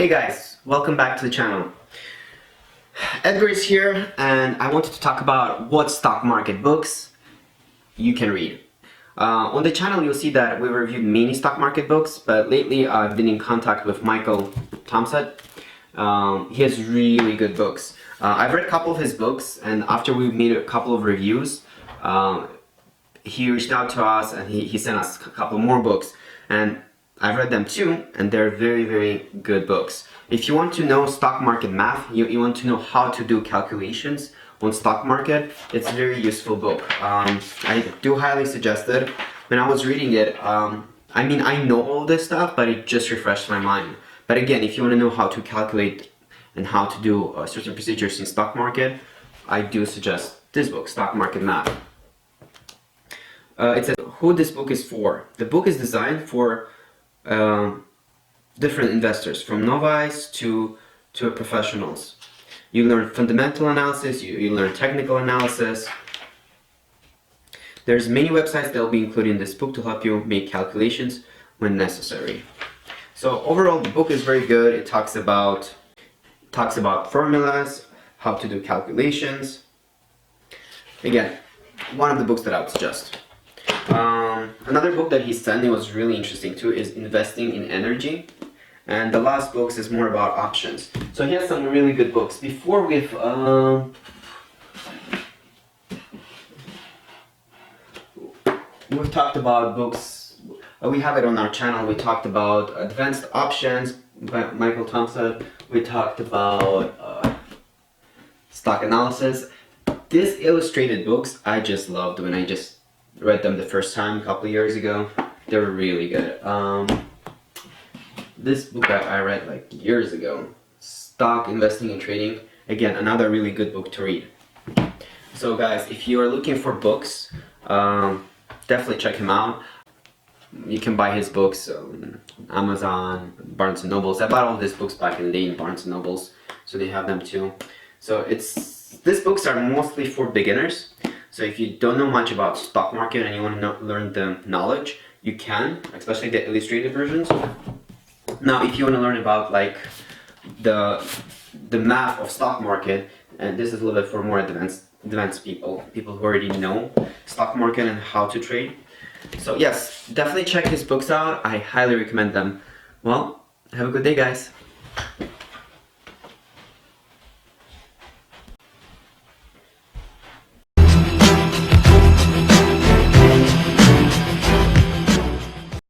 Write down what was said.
Hey guys, welcome back to the channel. Edgar is here and I wanted to talk about what stock market books you can read. On the channel you'll see that we reviewed many stock market books, but lately I've been in contact with Michael Thomsett. He has really good books. I've read a couple of his books, and after we made a couple of reviews, he reached out to us and he sent us a couple more books, and I've read them too, and they're very, very good books. If you want to know stock market math, you want to know how to do calculations on stock market, it's a very useful book. I do highly suggest it. When I was reading it, I mean, I know all this stuff, but it just refreshed my mind. But again, if you want to know how to calculate and how to do certain procedures in stock market, I do suggest this book, Stock Market Math. It says who this book is for. The book is designed for different investors, from novice to professionals. You learn fundamental analysis, you learn technical analysis. There's many websites that will be included in this book to help you make calculations when necessary. So overall, the book is very good. It talks about formulas, how to do calculations. Again, one of the books that I would suggest. Another book that he sent me was really interesting too is Investing in Energy, and the last book is more about options. So he has some really good books. Before we've talked about books, we have it on our channel. We talked about Advanced Options by Michael Thomsett. We talked about stock analysis. These illustrated books I just loved when I just read them the first time a couple of years ago. They were really good. This book I read like years ago, Stock Investing and Trading. Again, another really good book to read. So guys, if you are looking for books, definitely check him out. You can buy his books on Amazon, Barnes & Nobles. I bought all of his books back in the day in Barnes & Nobles, so they have them too. So these books are mostly for beginners. So if you don't know much about stock market and you want to learn the knowledge, you can, especially the illustrated versions. Now, if you want to learn about like the math of stock market, and this is a little bit for more advanced people who already know stock market and how to trade. So yes, definitely check his books out. I highly recommend them. Well, have a good day, guys.